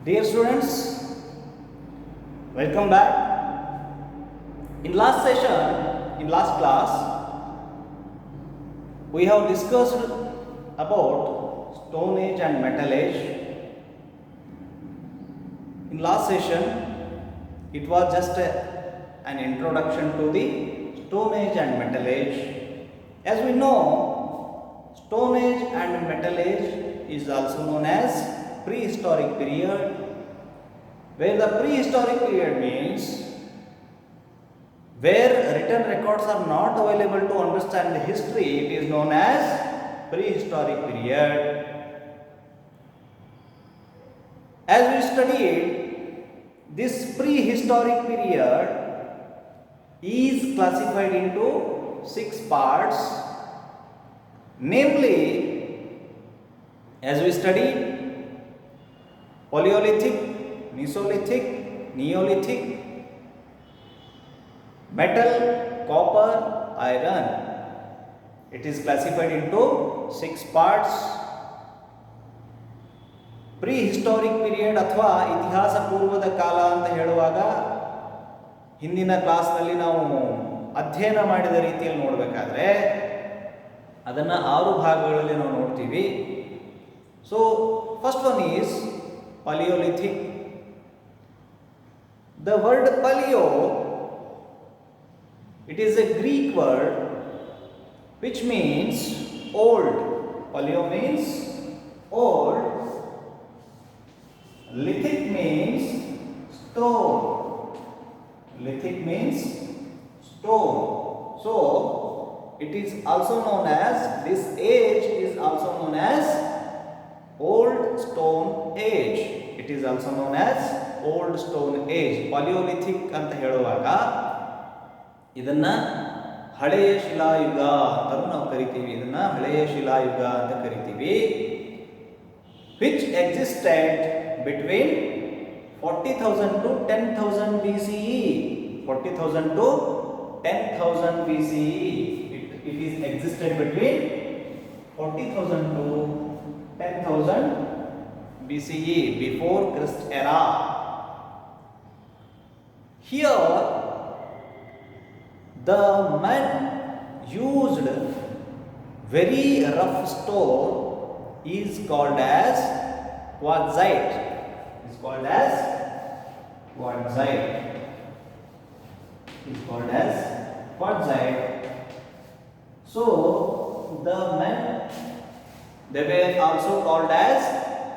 Dear students, welcome back. In last class, we have discussed about Stone Age and Metal Age. In last session, it was just an introduction to the Stone Age and Metal Age. As we know, Stone Age and Metal Age is also known as prehistoric period, where the prehistoric period means where written records are not available to understand the history, it is known as prehistoric period. As we studied, this prehistoric period is classified into 6 parts, namely, as we studied, Paleolithic, Mesolithic, Neolithic, metal, copper, iron. It is classified into 6 parts. Prehistoric period ಅಥವಾ ಇತಿಹಾಸ ಪೂರ್ವದ ಕಾಲ ಅಂತ ಹೇಳುವಾಗ ಹಿಂದಿನ ಕ್ಲಾಸ್ನಲ್ಲಿ ನಾವು ಅಧ್ಯಯನ ಮಾಡಿದ ರೀತಿಯಲ್ಲಿ ನೋಡಬೇಕಾದ್ರೆ ಅದನ್ನು 6 ಭಾಗಗಳಲ್ಲಿ ನಾವು ನೋಡ್ತೀವಿ. So first one is Paleolithic. The word paleo, it is a Greek word which means old. Paleo means old. Lithic means stone. Lithic means stone. So it is also known as, this age is also known as Old Stone Age. It is also known as Old Stone Age. Paleolithic ಅಂತ ಹೇಳುವಾಗ ಇದನ್ನ ಹಳೆಯ ಶಿಲಾಯುಗ ಅಂತ ನಾವು ಕರಿತೀವಿ. ಇದನ್ನ ಹಳೆಯ ಶಿಲಾಯುಗ ಅಂತ ಕರಿತೀವಿ. Which existed between 40,000 to 10,000 BCE. 40,000 to 10,000 BCE. It is existed between 40,000 to 10,000 BCE, before Christ era. Here, the men used very rough stone is called as quartzite. Is called as quartzite. Is called as quartzite. So, the men, they were also called as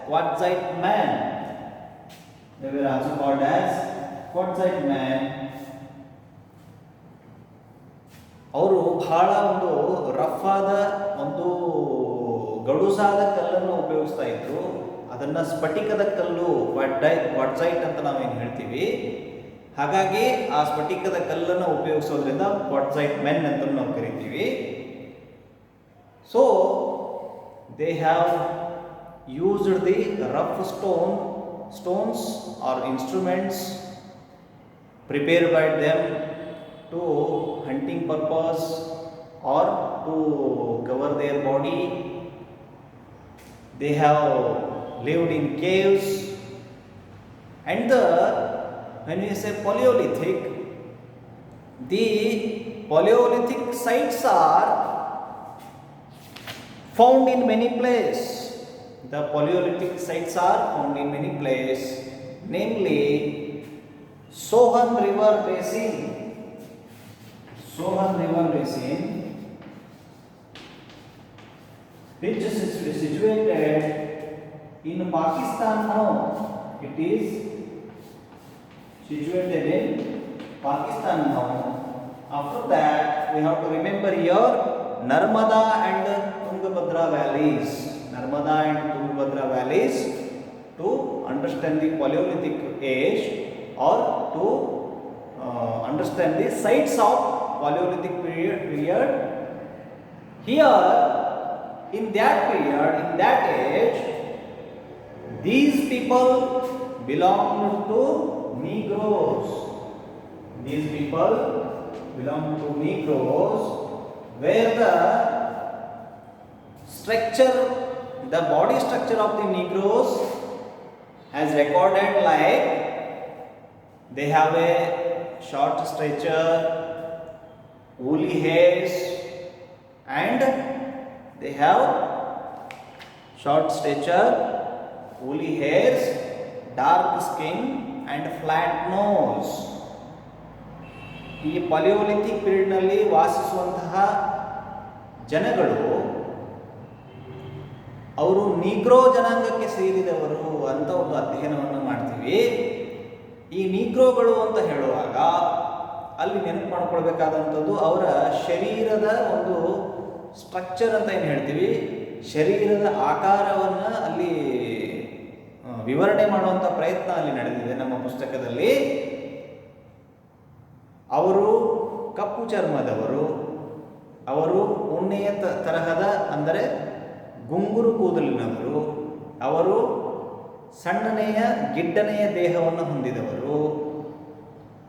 quartzite man. They were also called as quartzite man. ಅವರು ಬಹಳ ಒಂದು rough ಆದ ಒಂದು ಗಡುಸಾದ ಕಲ್ಲನ್ನು ಉಪಯೋಗಿಸ್ತಾ ಇದ್ರು. ಅದನ್ನು ಸ್ಫಟಿಕದ ಕಲ್ಲು, ಕ್ವಾರ್ಟ್ಸೈಟ್ ಅಂತ ನಾವೇನು ಹೇಳ್ತೀವಿ. ಹಾಗಾಗಿ ಆ ಸ್ಫಟಿಕದ ಕಲ್ಲನ್ನು ಉಪಯೋಗಿಸೋದ್ರಿಂದ ಕ್ವಾರ್ಟ್ಸೈಟ್ ಮೆನ್ ಅಂತ ನಾವು ಕರಿತೀವಿ. So they have used the rough stones or instruments prepared by them to hunting purpose or to cover their body. They have lived in caves. And when we say Paleolithic, the Paleolithic sites are found in many places. The Paleolithic sites are found in many places, namely Sohan River Basin. Sohan River Basin, which is situated in Pakistan now. It is situated in Pakistan now. After that, we have to remember here Narmada and Tungabhadra valleys. Narmada and Tungabhadra valleys to understand the Paleolithic age or to understand the sites of Paleolithic period. Here, in that period, in that age, these people belonged to Negroes. These people belonged to Negroes, where the structure, the body structure of the Negroes has recorded like they have a short stature, woolly hairs, and they have short stature, woolly hairs, dark skin, and flat nose. ಈ ಪಲಿಯೋಲಿಥಿಕ್ ಪೀರಿಯಡ್ನಲ್ಲಿ ವಾಸಿಸುವಂತಹ ಜನಗಳು ಅವರು Negro ಜನಾಂಗಕ್ಕೆ ಸೇರಿದವರು ಅಂತ ಒಂದು ಅಧ್ಯಯನವನ್ನು ಮಾಡ್ತೀವಿ. ಈ ನೀಗ್ರೋಗಳು ಅಂತ ಹೇಳುವಾಗ ಅಲ್ಲಿ ನೆನಪು ಮಾಡ್ಕೊಳ್ಬೇಕಾದಂಥದ್ದು ಅವರ ಶರೀರದ ಒಂದು ಸ್ಟ್ರಕ್ಚರ್ ಅಂತ ಏನು ಹೇಳ್ತೀವಿ, ಶರೀರದ ಆಕಾರವನ್ನು ಅಲ್ಲಿ ವಿವರಣೆ ಮಾಡುವಂಥ ಪ್ರಯತ್ನ ಅಲ್ಲಿ ನಡೆದಿದೆ ನಮ್ಮ ಪುಸ್ತಕದಲ್ಲಿ. ಅವರು ಕಪ್ಪು ಚರ್ಮದವರು, ಅವರು ಉಣ್ಣೆಯ ತರಹದ ಅಂದರೆ ಗುಂಗುರು ಕೂದಲಿನವರು, ಅವರು ಸಣ್ಣನೆಯ ಗಿಡ್ಡನೆಯ ದೇಹವನ್ನು ಹೊಂದಿದವರು.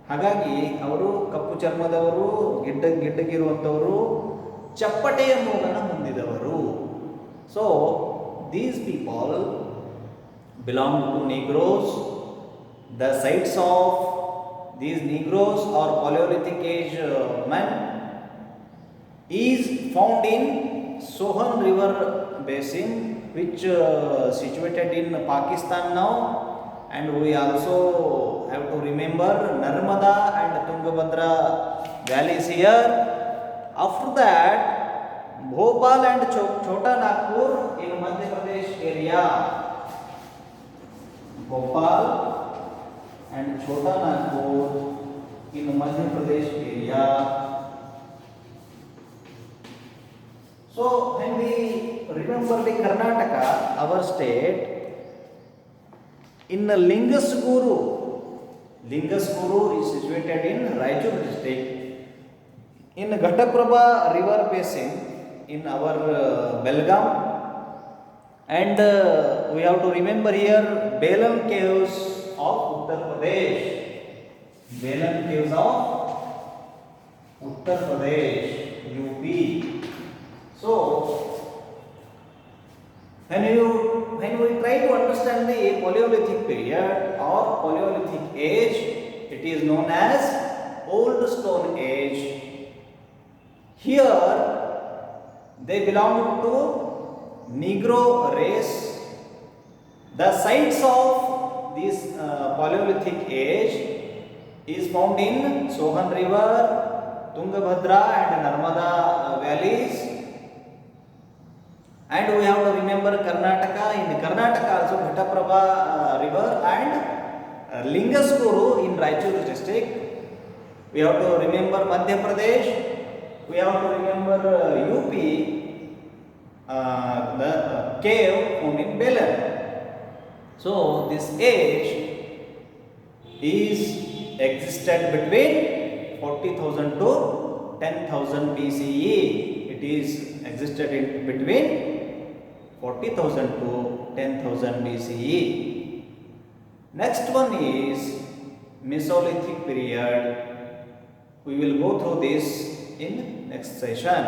ಹಾಗಾಗಿ ಅವರು ಕಪ್ಪು ಚರ್ಮದವರು, ಗಿಡ್ಡಗಿರುವಂಥವರು, ಚಪ್ಪಟೆಯ ಮೂಗನ್ನು ಹೊಂದಿದವರು. So these people belong to Negroes. The sites of these Negroes or Paleolithic age men is found in Sohan river basin, which situated in Pakistan now, and we also have to remember Narmada and Tungabhadra valleys here. After that, Bhopal and Chota Nagpur in Madhya Pradesh area. Bhopal and Chota Nagpur in Madhya Pradesh area. So when we remember the Karnataka, our state, in Lingasguru is situated in Raichur district. In Ghataprabha river basin in our Belgaum. And we have to remember here Belam caves of Uttar Pradesh. Belam caves of Uttar Pradesh, UP. So, when we try to understand the Paleolithic period or Paleolithic age, it is known as Old Stone Age. Here, they belong to Negro race. The sites of this Paleolithic age is found in Sohan river, Tungabhadra and Narmada valleys. And we have to remember Karnataka. In Karnataka also Ghataprabha river and Lingasguru in Raichur district. We have to remember Madhya Pradesh. We have to remember UP. The cave found in Belam. So this age is existed between 40,000 to 10,000 BCE. It is existed in between 40,000 to 10,000 BCE. Next one is Mesolithic period. We will go through this in next session.